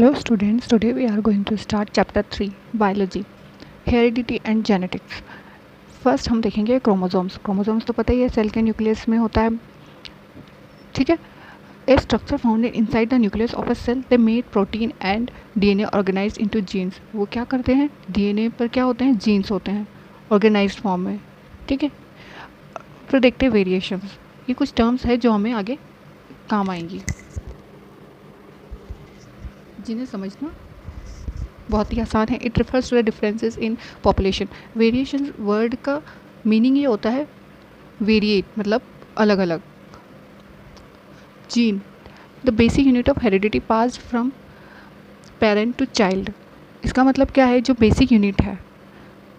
Hello students, today we are going to start chapter 3 Biology, Heredity and Genetics. First हम देखेंगे chromosomes. Chromosomes तो पता ही है cell के न्यूक्लियस में होता है, ठीक है. A structure founded inside the nucleus of a cell they made protein and DNA organized into genes. वो क्या करते हैं, डीएनए पर क्या होते हैं, जीन्स होते हैं ऑर्गेनाइज्ड फॉर्म में, ठीक है. फिर देखते हैं वेरिएशंस. ये कुछ टर्म्स है जो हमें आगे काम आएंगी, जिन्हें समझना बहुत ही आसान है. It refers to the differences in population. Variation word का मीनिंग ये होता है वेरिएट, मतलब अलग अलग. Gene, the basic unit of heredity pass from parent to child. इसका मतलब क्या है, जो बेसिक यूनिट है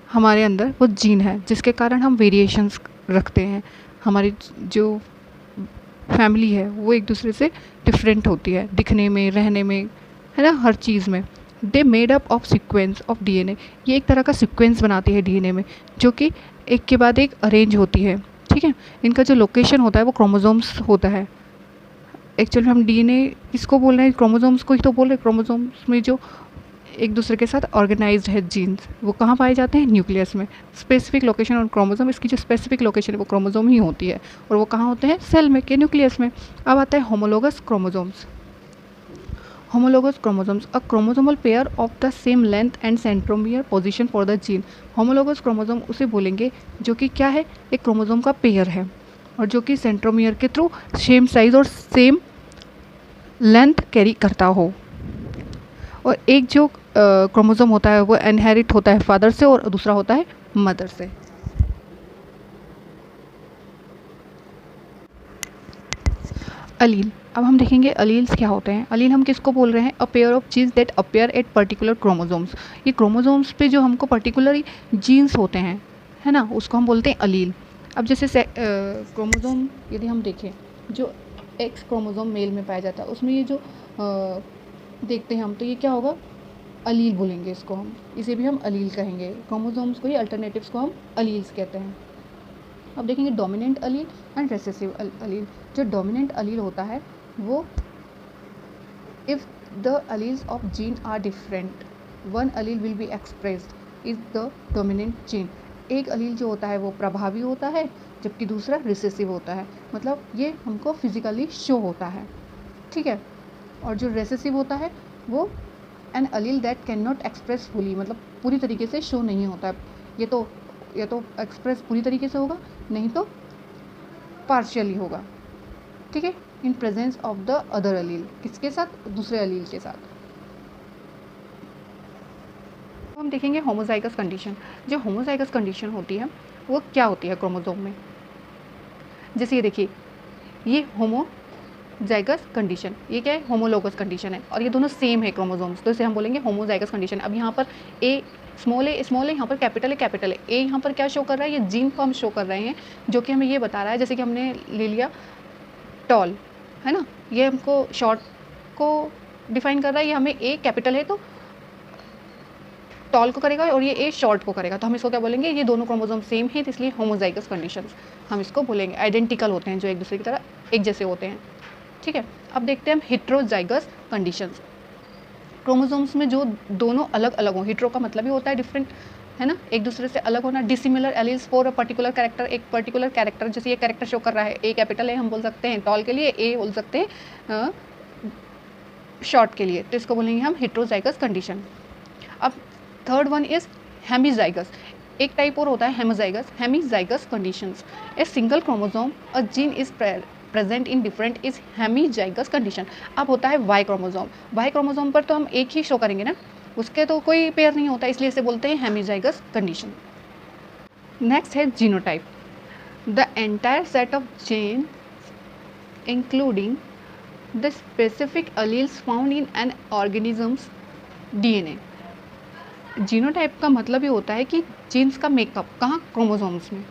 हमारे अंदर वो जीन है, जिसके कारण हम वेरिएशंस रखते हैं. हमारी जो फैमिली है वो एक दूसरे से डिफरेंट होती है, दिखने में, रहने में, है ना, हर चीज़ में. They made up of sequence of DNA. ये एक तरह का सीक्वेंस बनाती है डीएनए में, जो कि एक के बाद एक अरेंज होती है, ठीक है. इनका जो लोकेशन होता है वो क्रोमोसोम्स होता है. एक्चुअली हम डीएनए किसको बोल रहे हैं, क्रोमोसोम्स को ही तो बोल रहे हैं. क्रोमोसोम्स में जो एक दूसरे के साथ ऑर्गेनाइज्ड है जीन्स, वो कहाँ पाए जाते हैं, न्यूक्लियस में. स्पेसिफिक लोकेशन और क्रोमोसोम, इसकी जो स्पेसिफिक लोकेशन है वो क्रोमोसोम ही होती है, और वो कहाँ होते हैं, सेल में के न्यूक्लियस में. अब आता है homologous chromosomes. Homologous chromosomes, a chromosomal pair of the same length and centromere position for the gene. Homologous chromosome उसे बोलेंगे जो कि क्या है, एक क्रोमोसोम का पेयर है और जो कि सेंट्रोमियर के थ्रू सेम साइज और सेम लेंथ कैरी करता हो. और एक जो क्रोमोसोम होता है वो इनहेरिट होता है फादर से और दूसरा होता है मदर से. अलील. अब हम देखेंगे अलील्स क्या होते हैं. अलील हम किसको बोल रहे हैं, a pair of genes that appear at particular chromosomes. ये क्रोमोसोम्स पे जो हमको पर्टिकुलर जीन्स होते हैं, है ना, उसको हम बोलते हैं अलील. अब जैसे क्रोमोसोम यदि हम देखें, जो एक्स क्रोमोसोम मेल में पाया जाता है, उसमें ये जो देखते हैं हम, तो ये क्या होगा, अलील बोलेंगे इसको हम. इसे भी हम अलील कहेंगे. क्रोमोसोम्स को ही अल्टरनेटिव्स को हम अलील्स कहते हैं. अब देखेंगे dominant allele and recessive allele. जो डोमिनेंट अलील होता है वो, if the alleles of gene are different, one allele will be expressed is the dominant gene. एक अलील जो होता है वो प्रभावी होता है, जबकि दूसरा रिसेसिव होता है. मतलब ये हमको फिजिकली शो होता है, ठीक है. और जो रिसेसिव होता है वो an allele that can not express fully, मतलब पूरी तरीके से शो नहीं होता है. ये तो एक्सप्रेस पूरी तरीके से होगा, नहीं तो पार्शियली होगा, ठीक है, in presence of the other allele. किसके साथ, दूसरे अलील के साथ. तो हम देखेंगे होमोजाइगस कंडीशन. जो होमोजाइगस कंडीशन होती है वो क्या होती है क्रोमोसोम में. जैसे ये देखिए, ये होमोजाइगस कंडीशन, ये क्या है, होमोलोगस कंडीशन है, और ये दोनों सेम है क्रोमोसोम्स, तो इसे हम बोलेंगे होमोजाइगस कंडीशन. अब यहाँ पर ए स्मॉल ए, यहाँ पर कैपिटल है. ए यहाँ पर क्या शो कर रहा है, ये जीन को हम शो कर रहे हैं, जो कि हमें ये बता रहा है, जैसे कि हमने ले लिया टॉल, है ना, ये हमको शॉर्ट को डिफाइन कर रहा है. ये हमें ए कैपिटल है तो टॉल को करेगा, और ये ए शॉर्ट को करेगा, तो हम इसको क्या बोलेंगे, ये दोनों क्रोमोसोम सेम है, तो इसलिए होमोजाइगस कंडीशंस हम इसको बोलेंगे. आइडेंटिकल होते हैं, जो एक दूसरे की तरह एक जैसे होते हैं, ठीक है. अब देखते हैं हम हेट्रोजाइगस कंडीशंस. क्रोमोसोम्स में जो दोनों अलग अलग हो, हेट्रो का मतलब ही होता है डिफरेंट, है ना, एक दूसरे से अलग होना. Dissimilar alleles for a particular character. एक पर्टिकुलर कैरेक्टर, जैसे ये कैरेक्टर शो कर रहा है, ए कैपिटल है हम बोल सकते हैं टॉल के लिए, ए बोल सकते हैं शॉर्ट के लिए, तो इसको बोलेंगे हम हेट्रोजाइगस कंडीशन. अब थर्ड वन इज हेमीजाइगस. एक टाइप और होता है hemizygous. Hemizygous conditions. A single chromosome a gene is present in different is hemizygous condition. अब होता है वाई क्रोमोसोम. वाई क्रोमोसोम पर तो हम एक ही शो करेंगे ना, उसके तो कोई पेयर नहीं होता, इसलिए इसे बोलते हैं हेमीजाइगस कंडीशन. नेक्स्ट है genotype. The entire set of gene including the specific alleles found in an organisms DNA. Genotype का मतलब ये होता है कि जीन्स का मेकअप कहाँ, क्रोमोसोम्स में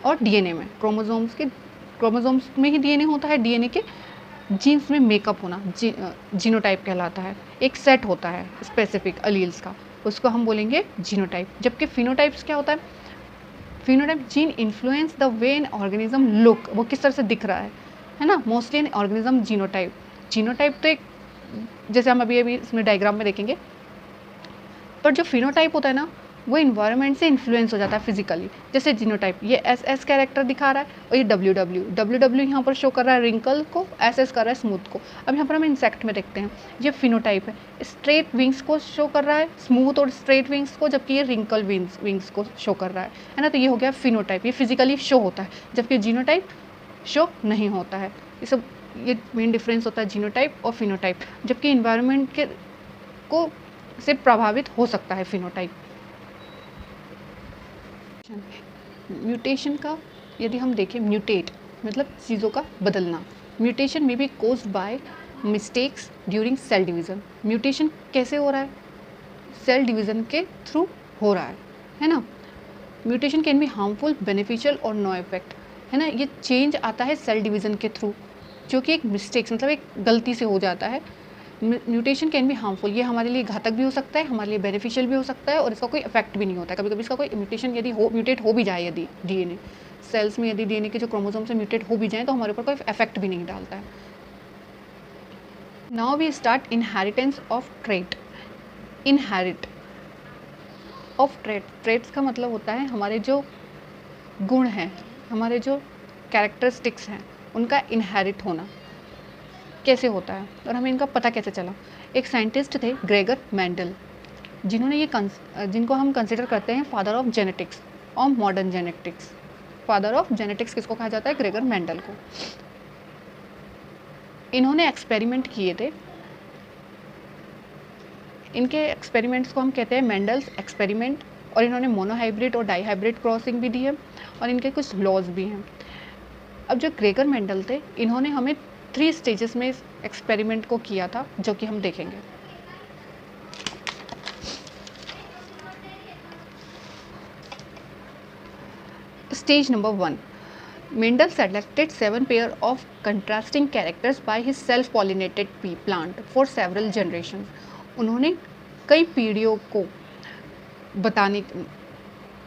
और डीएनए में. क्रोमोसोम्स में ही डीएनए होता है, डीएनए के जीन्स में मेकअप होना जीनोटाइप कहलाता है. एक सेट होता है स्पेसिफिक अलील्स का, उसको हम बोलेंगे जीनोटाइप. जबकि फिनोटाइप्स क्या होता है, phenotype gene influence the way an organism look, वो किस तरह से दिख रहा है ना. Mostly an organism genotype. Genotype तो एक जैसे हम अभी अभी इसमें डायग्राम में देखेंगे। पर जो फिनोटाइप होता है ना, वो इन्वायरमेंट से इन्फ्लुएंस हो जाता है फिजिकली। जैसे जीनोटाइप, ये एस एस कैरेक्टर दिखा रहा है और ये डब्ल्यू डब्ल्यू डब्ल्यू डब्ल्यू यहाँ पर शो कर रहा है रिंकल को, एस एस कर रहा है स्मूथ को। अब यहाँ पर हम इंसेक्ट में देखते हैं, ये फिनोटाइप है, स्ट्रेट विंग्स को शो कर रहा है, स्मूथ और स्ट्रेट विंग्स को, जबकि ये रिंकल विंग्स को शो कर रहा है ना। तो ये हो गया फिनोटाइप, ये फिजिकली शो होता है, जबकि जीनोटाइप शो नहीं होता है। ये सब ये मेन डिफरेंस होता है जीनोटाइप और फिनोटाइप, जबकि इन्वायरमेंट के को से प्रभावित हो सकता है फिनोटाइप। म्यूटेशन का यदि हम देखें, म्यूटेट मतलब चीज़ों का बदलना। Mutation may be caused by mistakes during cell division. Mutation कैसे हो रहा है? सेल डिवीज़न के थ्रू हो रहा है ना। Mutation can be harmful, beneficial और नो इफेक्ट, है ना। ये चेंज आता है सेल डिवीज़न के थ्रू, जो कि एक मिस्टेक्स मतलब एक गलती से हो जाता है। म्यूटेशन कैन बी हार्मफुल, ये हमारे लिए घातक भी हो सकता है, हमारे लिए बेनिफिशियल भी हो सकता है, और इसका कोई इफेक्ट भी नहीं होता है। कभी कभी इसका कोई म्यूटेशन यदि म्यूटेट हो भी जाए, यदि डीएनए सेल्स में यदि डीएनए के जो क्रोमोसोम से म्यूटेट हो भी जाए, तो हमारे ऊपर कोई इफेक्ट भी नहीं डालता है। Now we start inheritance of trait. Inherit of trait, traits का मतलब होता है हमारे जो गुण हैं, हमारे जो कैरेक्टरिस्टिक्स हैं, उनका इनहेरिट होना कैसे होता है और हमें इनका पता कैसे चला। एक साइंटिस्ट थे ग्रेगर मेंडल, जिन्होंने जिनको हम कंसिडर करते हैं फादर ऑफ जेनेटिक्स और modern genetics. Father of genetics किसको कहा जाता है? ग्रेगर मेंडल को। इन्होंने एक्सपेरिमेंट किए थे, इनके एक्सपेरिमेंट्स को हम कहते हैं मेंडल्स एक्सपेरिमेंट, और इन्होंने मोनोहाइब्रिड और डाईहाइब्रिड क्रॉसिंग भी दी है, और इनके कुछ लॉज भी हैं। अब जो ग्रेगर मेंडल थे, इन्होंने हमें 3 स्टेजेस में इस एक्सपेरिमेंट को किया था, जो कि हम देखेंगे। Stage number 1, Mendel selected 7 pair of contrasting characters by his self pollinated P plant for several generation. उन्होंने कई पीढ़ियों को बताने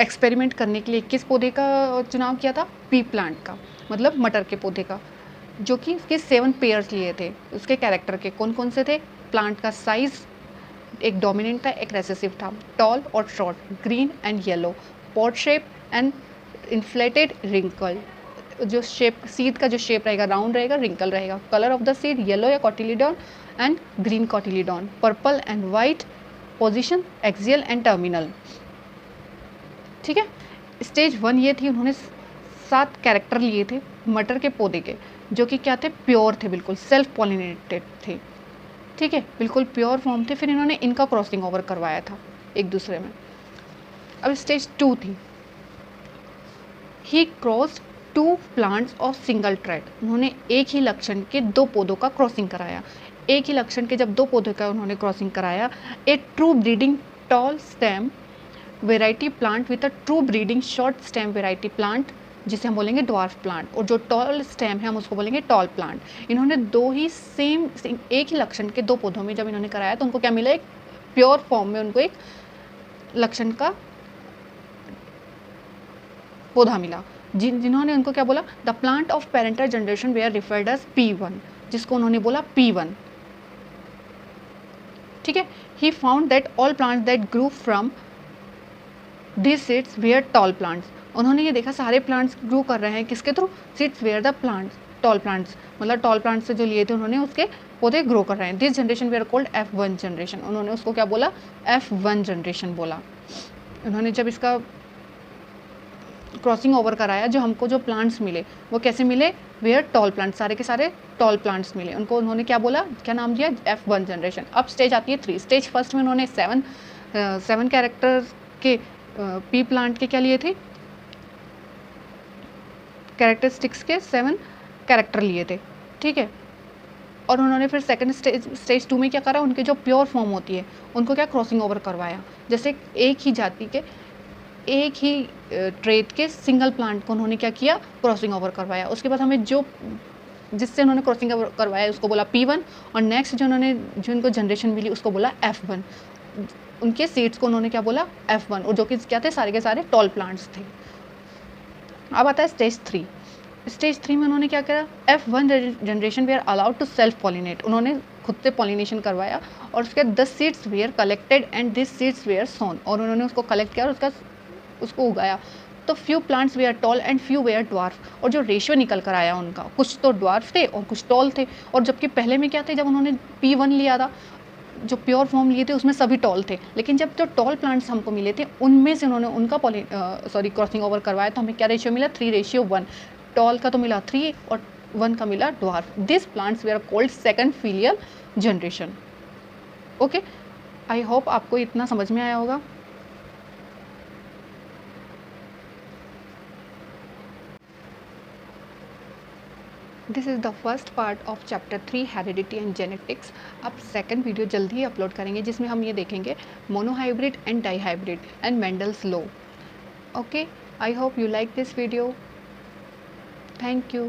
एक्सपेरिमेंट करने के लिए किस पौधे का चुनाव किया था? पी प्लांट का, मतलब मटर के पौधे का, जो कि उसके 7 पेयर्स लिए थे। उसके कैरेक्टर के कौन कौन से थे? प्लांट का साइज एक डोमिनेंट था, एक रेसेसिव था, टॉल और short, green and yellow, pod shape and inflated wrinkle. जो शेप, सीड का जो शेप रहेगा राउंड रहेगा, रिंकल रहेगा। Colour of the seed yellow या cotyledon and green cotyledon, purple and white, position axial and terminal. ठीक है। स्टेज 1 ये थी, उन्होंने 7 कैरेक्टर लिए थे मटर के पौधे के, जो कि क्या थे? प्योर थे, बिल्कुल सेल्फ पॉलिनेटेड थे। ठीक है, बिल्कुल प्योर फॉर्म थे। फिर इन्होंने इनका क्रॉसिंग ओवर करवाया था एक दूसरे में। अब स्टेज 2 थी, he crossed 2 plants of single trait. उन्होंने एक ही लक्षण के 2 पौधों का क्रॉसिंग कराया। एक ही लक्षण के जब 2 पौधों का उन्होंने क्रॉसिंग कराया, a true breeding tall stem variety plant with a true breeding short stem variety plant, जिसे हम बोलेंगे ड्वार्फ प्लांट, और जो टॉल स्टेम है हम उसको बोलेंगे टॉल प्लांट। इन्होंने 2 ही सेम एक ही लक्षण के 2 पौधों में जब इन्होंने कराया, तो उनको क्या मिला? एक प्योर फॉर्म में उनको एक लक्षण का पौधा मिला। जिन्होंने उनको क्या बोला? The plant of parental generation were referred as P1, जिसको उन्होंने बोला P1। ठीक है। He found that all plants that grew from this seeds were tall plants. उन्होंने ये देखा सारे प्लांट्स ग्रो कर रहे हैं किसके थ्रू? Seeds were the plants tall plants, मतलब टॉल प्लांट्स से जो लिए थे उन्होंने उसके पौधे ग्रो कर रहे हैं। This generation where called F1 generation. उन्होंने उसको क्या बोला? F1 जनरेशन बोला। उन्होंने जब इसका क्रॉसिंग ओवर कराया, जो हमको जो प्लांट्स मिले वो कैसे मिले? वेयर टॉल प्लांट्स, सारे के सारे टॉल प्लांट्स मिले। उनको उन्होंने क्या बोला, क्या नाम दिया? F1 generation. अब स्टेज आती है 3। स्टेज फर्स्ट में उन्होंने 7 कैरेक्टर के पी प्लांट के क्या लिए थे? कैरेक्टरिस्टिक्स के 7 कैरेक्टर लिए थे। ठीक है। और उन्होंने फिर सेकंड स्टेज 2 में क्या करा? उनके जो प्योर फॉर्म होती है उनको क्या क्रॉसिंग ओवर करवाया। जैसे एक ही जाति के एक ही ट्रेट के सिंगल प्लांट को उन्होंने क्या किया? क्रॉसिंग ओवर करवाया। उसके बाद हमें जो जिससे उन्होंने क्रॉसिंग ओवर करवाया उसको बोला P1, और नेक्स्ट जो उनको जनरेशन मिली उसको बोला F1। उनके सीड्स को उन्होंने क्या बोला? F1, और जो कि क्या थे? सारे के सारे टॉल प्लांट्स थे। अब आता है स्टेज 3। स्टेज 3 में उन्होंने क्या करा, F1 generation they are allowed to self pollinate, उन्होंने खुद से पॉलिनेशन करवाया और उसके बाद 10 seeds were collected and this seeds were sown, और उन्होंने उसको कलेक्ट किया और उसको उगाया। तो few plants were tall and few were dwarf, और जो रेशियो निकल कर आया उनका, कुछ तो ड्वार्फ थे और कुछ टॉल थे। और जबकि पहले में क्या थे, जब उन्होंने P1 लिया था, जो प्योर फॉर्म लिए थे उसमें सभी टॉल थे, लेकिन जब जो टॉल प्लांट्स हमको मिले थे उनमें से उन्होंने उनका क्रॉसिंग ओवर करवाया, तो हमें क्या रेशियो मिला, 3:1। टॉल का तो मिला 3 और 1 का मिला dwarf. This plants where called second filial generation. Okay, I hope आपको इतना समझ में आया होगा। This is the first part of chapter 3 heredity and genetics. अब सेकंड वीडियो जल्दी ही अपलोड करेंगे जिसमें हम ये देखेंगे monohybrid and dihybrid and Mendel's law. Okay, I hope you like this video. Thank you.